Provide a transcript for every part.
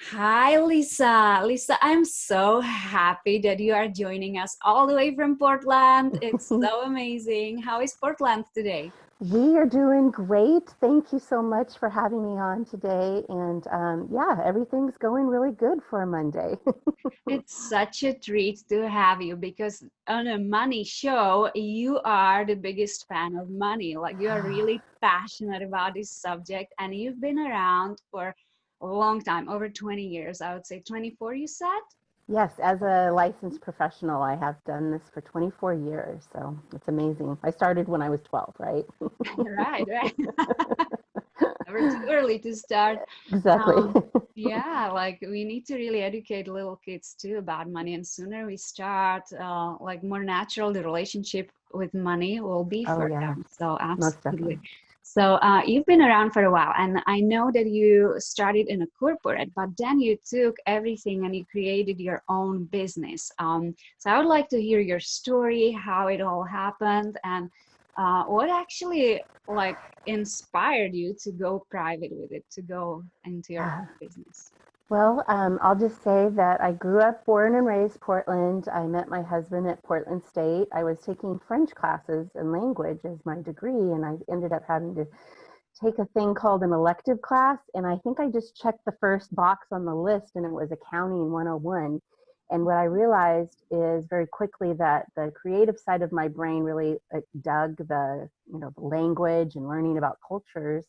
Hi, Lisa. Lisa, I'm so happy that you are joining us all the way from Portland. It's so amazing. How is Portland today? We are doing great. Thank you so much for having me on today. And yeah, everything's going really good for a Monday. It's such a treat to have you because on a money show, you are the biggest fan of money. Like you are really passionate about this subject and you've been around for a long time, over 20 years. I would say 24, you said? Yes, as a licensed professional, I have done this for 24 years. So it's amazing. I started when I was 12, right? Right, right. Never too early to start. Exactly. Um, yeah, like we need to really educate little kids too about money, and sooner we start, like more natural, the relationship with money will be Oh, for yeah, them. So most absolutely. definitely. So you've been around for a while, and I know that you started in a corporate, but then you took everything and you created your own business. So I would like to hear your story, how it all happened, and what actually like inspired you to go private with it, to go into your Yeah. own business? Well, I'll just say that I grew up, born and raised Portland. I met my husband at Portland State. I was taking French classes and language as my degree, and I ended up having to take a thing called an elective class. And I think I just checked the first box on the list, and it was Accounting 101. And what I realized is very quickly that the creative side of my brain really dug the language and learning about cultures.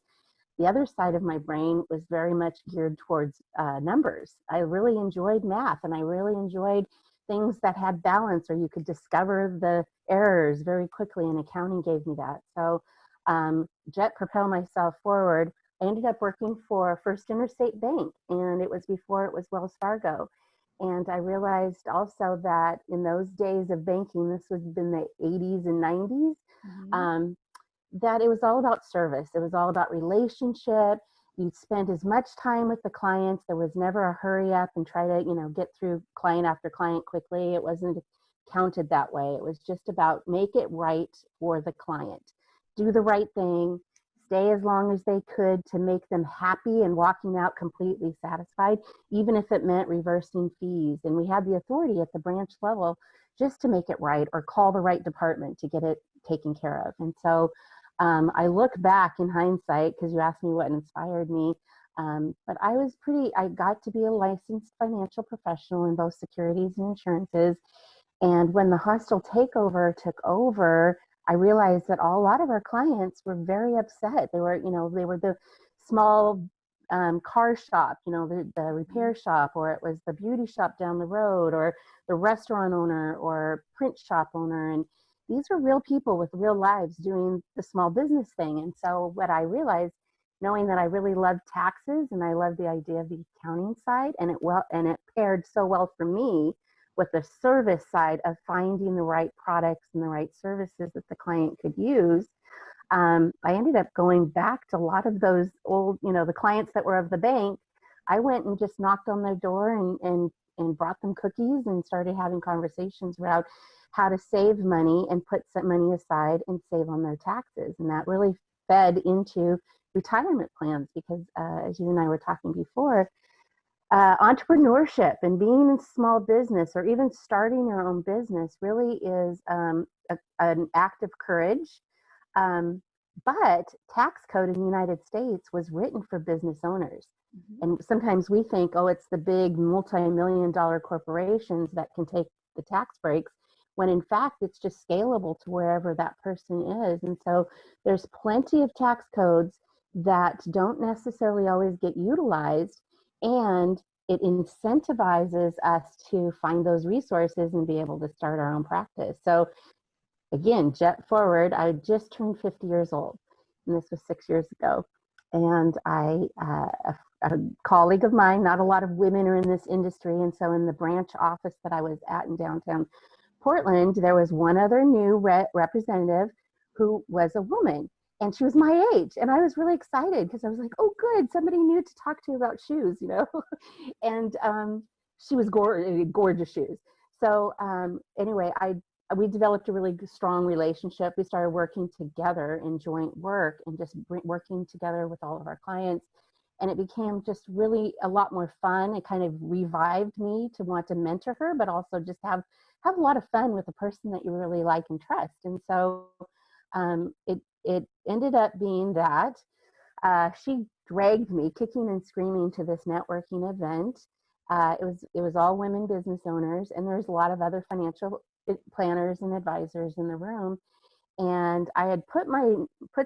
The other side of my brain was very much geared towards numbers. I really enjoyed math, and I really enjoyed things that had balance, or you could discover the errors very quickly, and accounting gave me that. So jet propel myself forward. I ended up working for First Interstate Bank, and it was before it was Wells Fargo. And I realized also that in those days of banking, this was in the 80s and 90s, Mhm. um, that it was all about service. It was all about relationship. You'd spend as much time with the clients. There was never a hurry up and try to, get through client after client quickly. It wasn't counted that way. It was just about make it right for the client. Do the right thing, stay as long as they could to make them happy and walking out completely satisfied, even if it meant reversing fees. And we had the authority at the branch level just to make it right or call the right department to get it taken care of. And so I look back in hindsight because you asked me what inspired me. But I got to be a licensed financial professional in both securities and insurances. And when the hostile takeover took over, I realized that a lot of our clients were very upset. They were the small car shop, the repair shop, or it was the beauty shop down the road, or the restaurant owner, or print shop owner. And these were real people with real lives doing the small business thing. And so what I realized, knowing that I really loved taxes and I loved the idea of the accounting side, and it paired so well for me with the service side of finding the right products and the right services that the client could use. I ended up going back to a lot of those old, the clients that were of the bank. I went and just knocked on their door and brought them cookies and started having conversations about how to save money and put some money aside and save on their taxes. And that really fed into retirement plans because, as you and I were talking before, entrepreneurship and being in small business or even starting your own business really is an act of courage. Um, but tax code in the United States was written for business owners. Mhm. And sometimes we think, oh, it's the big multi-million dollar corporations that can take the tax breaks, when in fact it's just scalable to wherever that person is. And so there's plenty of tax codes that don't necessarily always get utilized, and it incentivizes us to find those resources and be able to start our own practice. So again, jet forward, I just turned 50 years old, and this was 6 years ago. And a colleague of mine, not a lot of women are in this industry, and so in the branch office that I was at in downtown Portland, there was one other new representative who was a woman, and she was my age. And I was really excited because I was like, oh, good, somebody new to talk to about shoes. And she was gorgeous shoes. So anyway, we developed a really strong relationship. We started working together in joint work and just working together with all of our clients. and it became just really a lot more fun. It kind of revived me to want to mentor her, but also just have a lot of fun with a person that you really like and trust. And so it ended up being that she dragged me kicking and screaming to this networking event. It was all women business owners, and there's a lot of other financial planners and advisors in the room. And I had put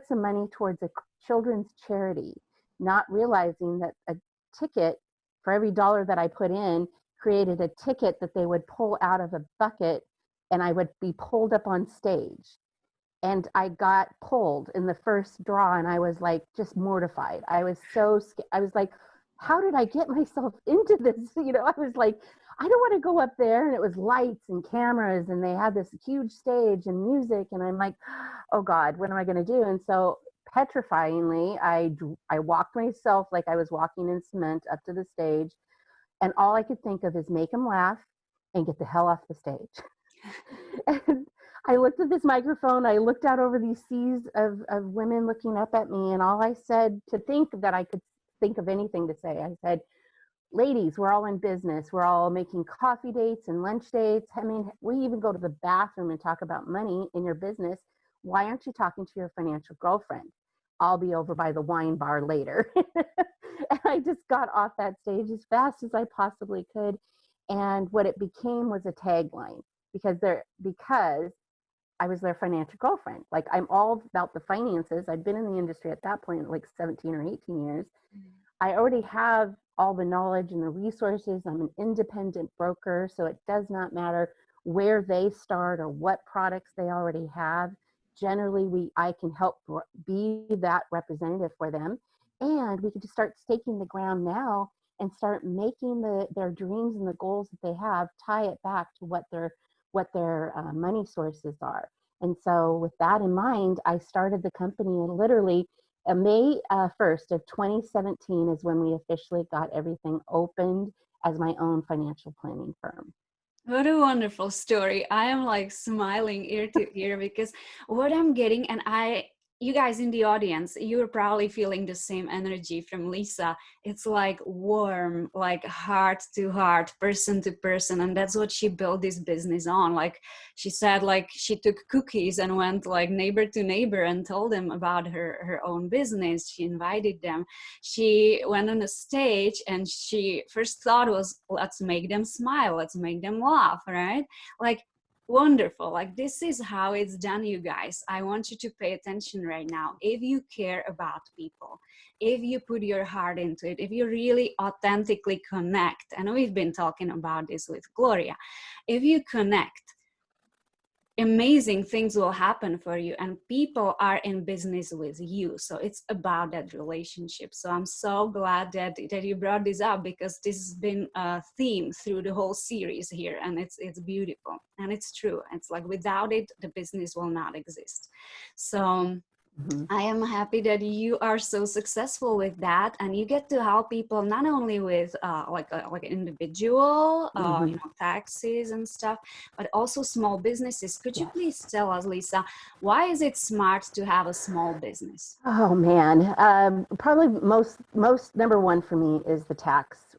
some money towards a children's charity, not realizing that a ticket for every dollar that I put in created a ticket that they would pull out of a bucket, and I would be pulled up on stage. And I got pulled in the first draw, and I was like just mortified. I was so scared. I was like, how did I get myself into this? I was like, I don't want to go up there. And it was lights and cameras, and they had this huge stage and music, and I'm like, oh God, what am I going to do? And so petrifyingly, I walked myself like I was walking in cement up to the stage, and all I could think of is make them laugh and get the hell off the stage. And I looked at this microphone, I looked out over these seas of women looking up at me, and all I said, to think that I could think of anything to say, I said, ladies, we're all in business. We're all making coffee dates and lunch dates. I mean, we even go to the bathroom and talk about money in your business. Why aren't you talking to your financial girlfriend? I'll be over by the wine bar later. And I just got off that stage as fast as I possibly could. And what it became was a tagline, because I was their financial girlfriend. Like, I'm all about the finances. I'd been in the industry at that point, like 17 or 18 years. I already have all the knowledge and the resources. I'm an independent broker, so it does not matter where they start or what products they already have. Generally, I can help be that representative for them. And we can just start staking the ground now and start making their dreams and the goals that they have, tie it back to what their money sources are. And so with that in mind, I started the company literally May 1st of 2017 is when we officially got everything opened as my own financial planning firm. What a wonderful story. I am like smiling ear to ear because what I'm getting, and you guys in the audience, you're probably feeling the same energy from Lisa. It's like warm, like heart to heart, person to person. And that's what she built this business on. Like she said, like she took cookies and went like neighbor to neighbor and told them about her own business. She invited them. She went on a stage, and she first thought was, let's make them smile. Let's make them laugh, right? Like, wonderful. Like, this is how it's done, you guys. I want you to pay attention right now. If you care about people, if you put your heart into it, if you really authentically connect, and we've been talking about this with Gloria, if you connect, amazing things will happen for you, and people are in business with you. So it's about that relationship. So I'm so glad that you brought this up, because this has been a theme through the whole series here, and it's beautiful, and it's true. It's like, without it, the business will not exist. So I am happy that you are so successful with that, and you get to help people not only with like individual, taxes and stuff, but also small businesses. Could you please tell us, Lisa, why is it smart to have a small business? Oh man, probably most number one for me is the tax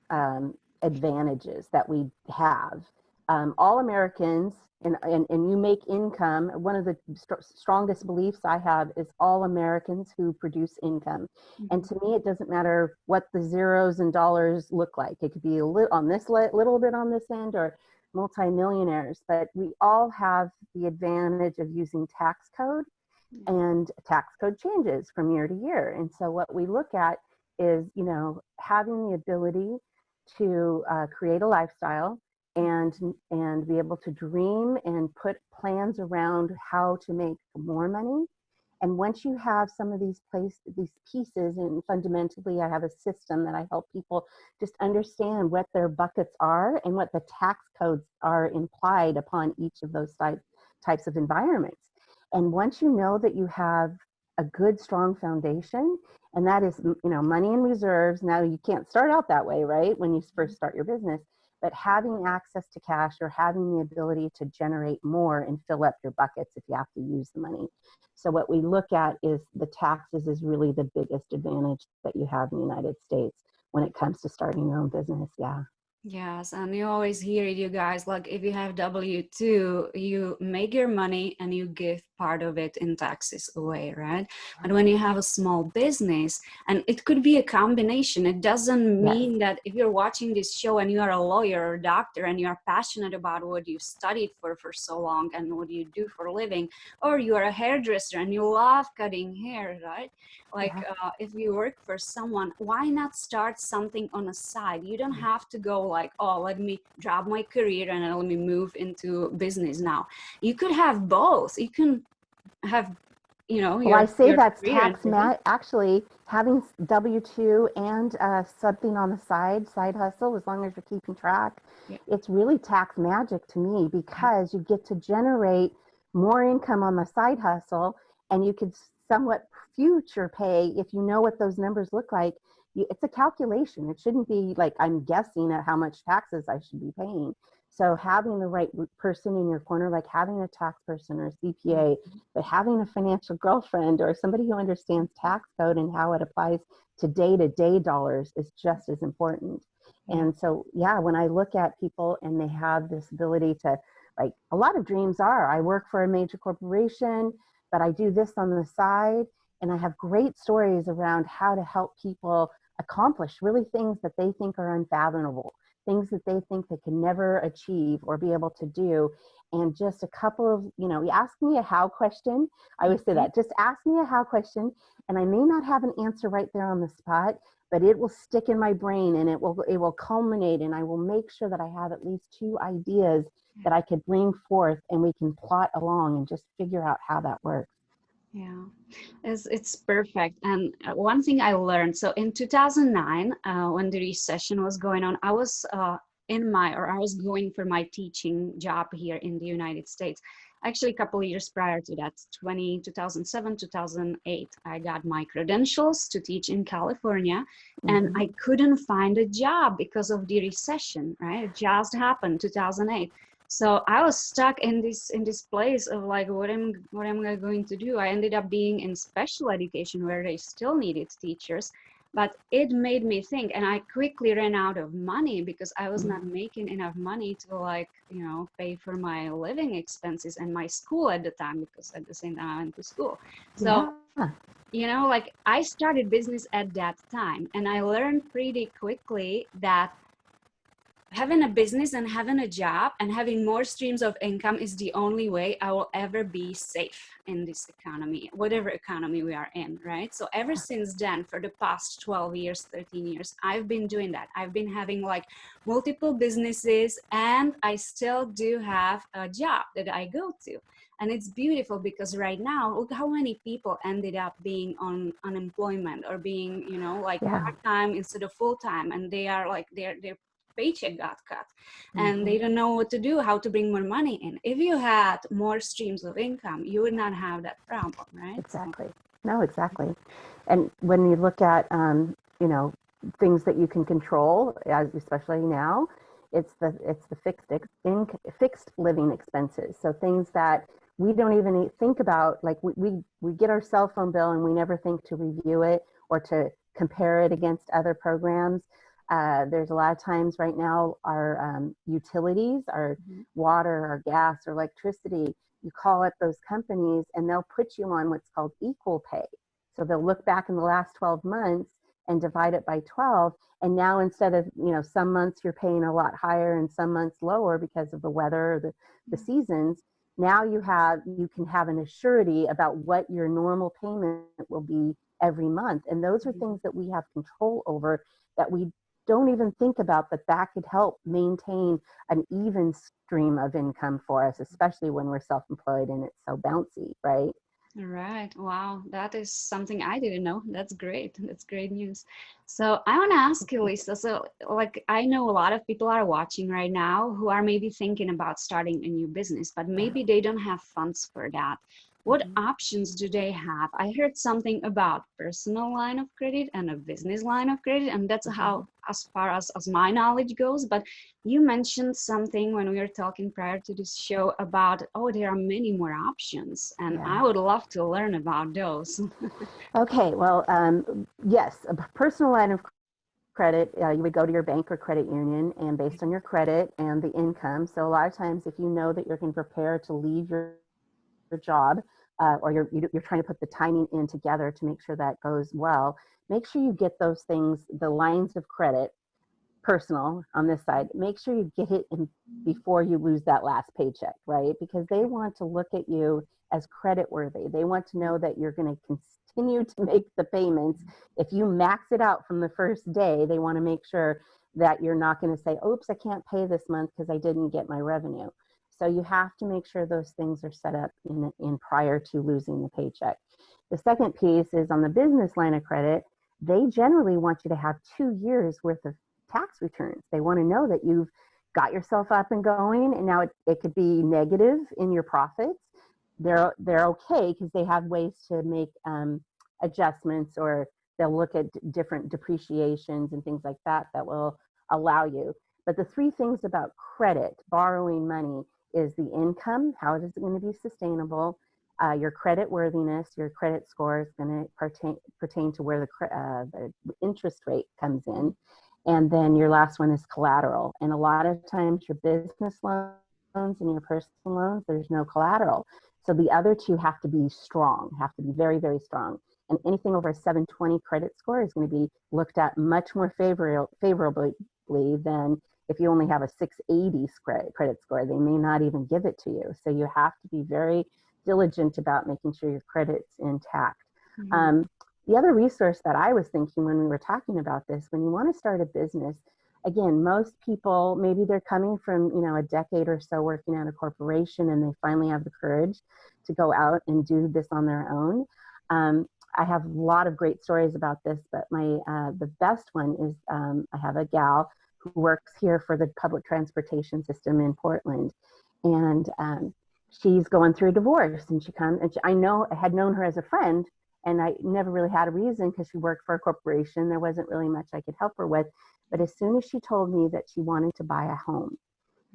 advantages that we have. All Americans, and you make income. One of the strongest beliefs I have is all Americans who produce income. And to me, it doesn't matter what the zeros and dollars look like. It could be on this little bit on this end, or multimillionaires, but we all have the advantage of using tax code, and tax code changes from year to year. And so what we look at is, having the ability to create a lifestyle and be able to dream and put plans around how to make more money. And once you have some of these pieces, and fundamentally I have a system that I help people just understand what their buckets are and what the tax codes are implied upon each of those types of environments. And once you know that you have a good, strong foundation, and that is, money in reserves. Now, you can't start out that way, right? When you first start your business, but having access to cash or having the ability to generate more and fill up your buckets if you have to use the money. So what we look at is the taxes is really the biggest advantage that you have in the United States when it comes to starting your own business. Yeah. Yes, and you always hear it, you guys, like if you have W-2, you make your money and you give part of it in taxes away, right? But when you have a small business, and it could be a combination, it doesn't Yes. mean that if you're watching this show and you are a lawyer or a doctor and you are passionate about what you studied for so long and what you do for a living, or you are a hairdresser and you love cutting hair, right? Like if you work for someone, why not start something on the side? You don't have to go like, oh, let me drop my career and let me move into business now. You could have both. You can have, you know, Well, I say your that's career and actually having W-2 and something on the side hustle, as long as you're keeping track, yeah. it's really tax magic to me because you get to generate more income on the side hustle and you could somewhat future pay if you know what those numbers look like. It's a calculation. It shouldn't be like I'm guessing at how much taxes I should be paying. So having the right person in your corner, like having a tax person or a CPA, but having a financial girlfriend or somebody who understands tax code and how it applies to day-to-day dollars is just as important. Yeah. And so, yeah, when I look at people and they have this ability to, like, a lot of dreams are, I work for a major corporation, but I do this on the side. And I have great stories around how to help people accomplish really things that they think are unfathomable, things that they think they can never achieve or be able to do. And just a couple of, you ask me a how question. I always say that, just ask me a how question. And I may not have an answer right there on the spot, but it will stick in my brain and it will culminate, and I will make sure that I have at least two ideas that I could bring forth and we can plot along and just figure out how that works. Yeah, it's perfect. And one thing I learned, so in 2009, when the recession was going on, I was I was going for my teaching job here in the United States. Actually, a couple of years prior to that, 2007, 2008, I got my credentials to teach in California, and I couldn't find a job because of the recession, right? It just happened, 2008. So I was stuck in this place of like, what am I going to do? I ended up being in special education where they still needed teachers, but it made me think, and I quickly ran out of money because I was not making enough money to, like, pay for my living expenses and my school at the time, because at the same time I went to school. So like, I started business at that time, and I learned pretty quickly that having a business and having a job and having more streams of income is the only way I will ever be safe in this economy, whatever economy we are in, right? So ever since then, for the past 12 years, 13 years, I've been doing that. I've been having like multiple businesses, and I still do have a job that I go to. And it's beautiful because right now, look how many people ended up being on unemployment or being, like part-time instead of full-time. And they are like, they're paycheck got cut and they don't know what to do, how to bring more money in. If you had more streams of income, you would not have that problem, right? Exactly. No, exactly. And when you look at, things that you can control, especially now, it's the fixed living expenses. So things that we don't even think about, like we get our cell phone bill and we never think to review it or to compare it against other programs. There's a lot of times right now our utilities, our water, our gas, or electricity, you call up those companies and they'll put you on what's called equal pay. So they'll look back in the last 12 months and divide it by 12. And now instead of, some months you're paying a lot higher and some months lower because of the weather or the seasons, now you can have an assurity about what your normal payment will be every month. And those are things that we have control over that we don't even think about, that could help maintain an even stream of income for us, especially when we're self-employed and it's so bouncy, right? All right. Wow. That is something I didn't know. That's great. That's great news. So I want to ask you, Lisa, so like, I know a lot of people are watching right now who are maybe thinking about starting a new business, but maybe they don't have funds for that. what options do they have? I heard something about personal line of credit and a business line of credit, and that's how, as far as my knowledge goes. But you mentioned something when we were talking prior to this show about, oh, there are many more options, and Yeah. I would love to learn about those. Okay, well, yes, a personal line of credit, you would go to your bank or credit union, and based on your credit and the income. So a lot of times, if you know that you're going to prepare to leave your job, or you're trying to put the timing in together to make sure that goes well, make sure you get those things, the lines of credit, personal on this side, make sure you get it in before you lose that last paycheck, right? Because they want to look at you as credit worthy. They want to know that you're going to continue to make the payments. If you max it out from the first day, they want to make sure that you're not going to say, oops, I can't pay this month because I didn't get my revenue. So you have to make sure those things are set up in prior to losing the paycheck. The second piece is on the business line of credit. They generally want you to have 2 years worth of tax returns. They want to know that you've got yourself up and going, and now it could be negative in your profits. They're okay because they have ways to make adjustments, or they'll look at different depreciations and things like that that will allow you. But the three things about credit, borrowing money, is the income. How is it going to be sustainable? Your credit worthiness, your credit score is going to pertain to where the interest rate comes in. And then your last one is collateral. And a lot of times your business loans and your personal loans, there's no collateral. So the other two have to be strong, have to be very, very strong. And anything over a 720 credit score is going to be looked at much more favorably than if you only have a 680 credit score. They may not even give it to you. So you have to be very diligent about making sure your credit's intact. Mm-hmm. The other resource that I was thinking when we were talking about this, when you want to start a business, again, most people, maybe they're coming from, a decade or so working at a corporation, and they finally have the courage to go out and do this on their own. I have a lot of great stories about this, but the best one is I have a gal who works here for the public transportation system in Portland, and she's going through a divorce, and I had known her as a friend, and I never really had a reason because she worked for a corporation. There wasn't really much I could help her with. But as soon as she told me that she wanted to buy a home,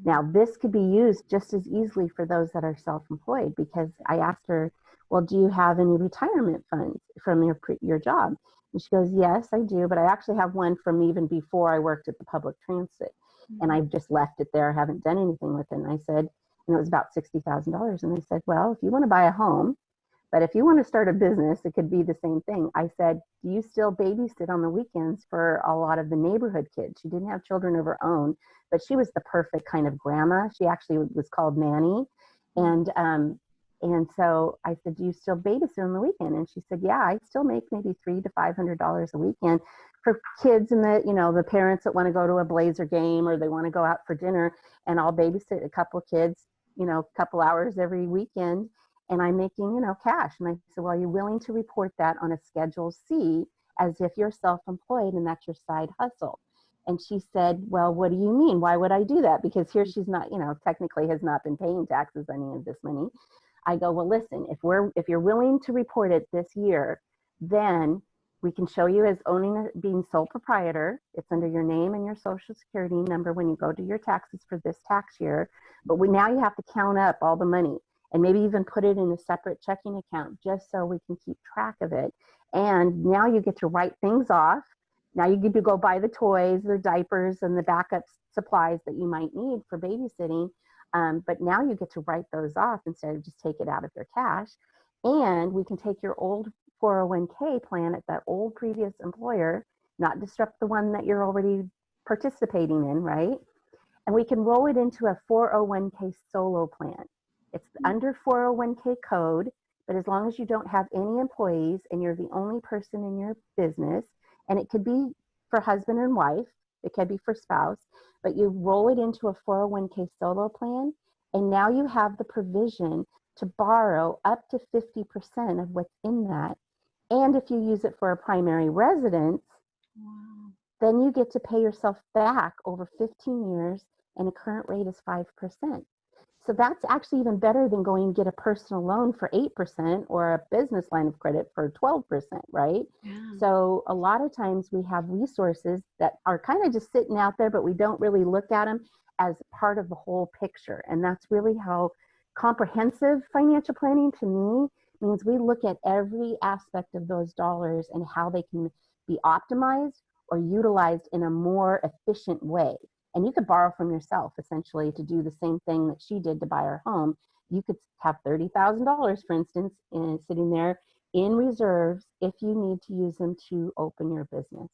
now this could be used just as easily for those that are self-employed, because I asked her, well, do you have any retirement funds from your job? And she goes, yes, I do. But I actually have one from even before I worked at the public transit. And I've just left it there. I haven't done anything with it. And I said, and it was about $60,000. And I said, well, if you want to buy a home, but if you want to start a business, it could be the same thing. I said, do you still babysit on the weekends for a lot of the neighborhood kids? She didn't have children of her own, but she was the perfect kind of grandma. She actually was called Nanny. And so I said, do you still babysit on the weekend? And she said, yeah, I still make maybe $300 to $500 a weekend for kids and the parents that want to go to a Blazer game, or they want to go out for dinner, and I'll babysit a couple of kids, a couple hours every weekend. And I'm making, cash. And I said, well, are you willing to report that on a Schedule C as if you're self-employed and that's your side hustle? And she said, well, what do you mean? Why would I do that? Because here she's not, technically has not been paying taxes on any of this money. I go, well, listen, if you're willing to report it this year, then we can show you as being sole proprietor. It's under your name and your social security number when you go to your taxes for this tax year. But now you have to count up all the money, and maybe even put it in a separate checking account just so we can keep track of it. And now you get to write things off. Now you get to go buy the toys, the diapers, and the backup supplies that you might need for babysitting. But now you get to write those off instead of just take it out of your cash. And we can take your old 401k plan at that old previous employer, not disrupt the one that you're already participating in, right? And we can roll it into a 401k solo plan. It's under 401k code, but as long as you don't have any employees and you're the only person in your business, and it could be for husband and wife, it could be for spouse, but you roll it into a 401k solo plan, and now you have the provision to borrow up to 50% of what's in that. And if you use it for a primary residence, wow, then you get to pay yourself back over 15 years, and the current rate is 5%. So that's actually even better than going and get a personal loan for 8% or a business line of credit for 12%, right? Yeah. So a lot of times we have resources that are kind of just sitting out there, but we don't really look at them as part of the whole picture. And that's really how comprehensive financial planning to me means we look at every aspect of those dollars and how they can be optimized or utilized in a more efficient way. And you could borrow from yourself essentially to do the same thing that she did to buy her home. You could have $30,000, for instance, sitting there in reserves if you need to use them to open your business.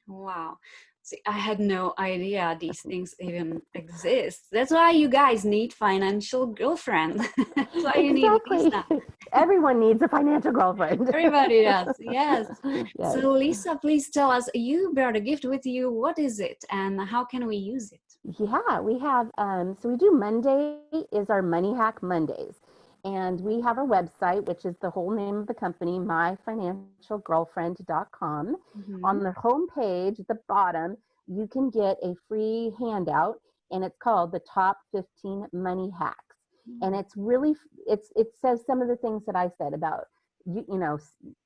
Wow. See, I had no idea these things even exist. That's why you guys need financial girlfriend. That's why you need Exactly. Lisa. Everyone needs a financial girlfriend. Everybody does. Yes. Yes. So Lisa, please tell us, you brought a gift with you. What is it and how can we use it? Yeah, we have, so we do Monday is our Money Hack Mondays. And we have our website, which is the whole name of the company, myfinancialgirlfriend.com. Mm-hmm. On the home page at the bottom, you can get a free handout, and it's called the Top 15 Money Hacks. And it's really, it says some of the things that I said about,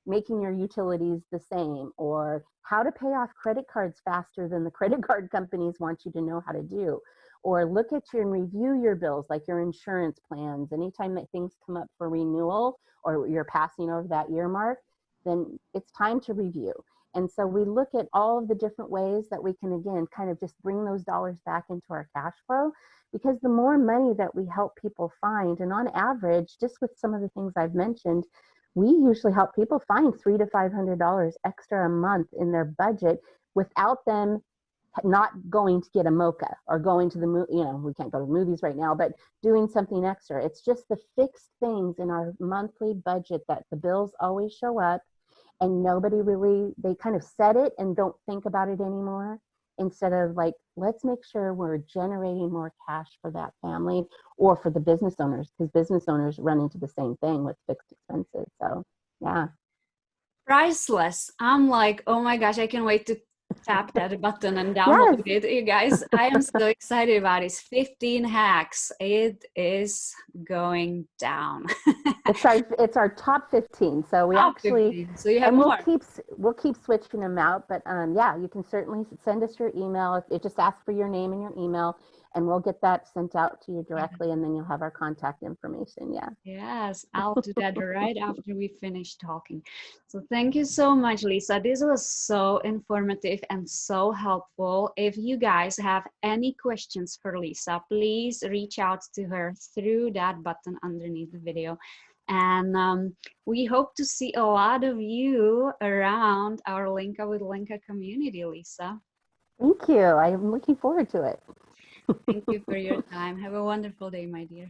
making your utilities the same, or how to pay off credit cards faster than the credit card companies want you to know how to do, or look at your and review your bills, like your insurance plans. Anytime that things come up for renewal or you're passing over that year mark, then it's time to review. And so we look at all of the different ways that we can, again, kind of just bring those dollars back into our cash flow, because the more money that we help people find, and on average, just with some of the things I've mentioned, we usually help people find $300 to $500 extra a month in their budget without them not going to get a mocha or going to the movie. We can't go to the movies right now, but doing something extra. It's just the fixed things in our monthly budget that the bills always show up, and nobody really, they kind of set it and don't think about it anymore, instead of like, let's make sure we're generating more cash for that family or for the business owners, because business owners run into the same thing with fixed expenses. So yeah. Priceless. I'm like, oh my gosh, I can't wait to tap that button and download Yes. it. You guys, I am so excited about it. 15 hacks. It is going down. It's our top 15. So we Top actually, 15. So you have and we'll more. keep switching them out. But yeah, you can certainly send us your email. It just asks for your name and your email, and we'll get that sent out to you directly, and then you'll have our contact information. Yeah. Yes, I'll do that right after we finish talking. So thank you so much, Lisa. This was so informative and so helpful. If you guys have any questions for Lisa, please reach out to her through that button underneath the video. And we hope to see a lot of you around our Linka with Linka community, Lisa. Thank you. I'm looking forward to it. Thank you for your time. Have a wonderful day, my dear.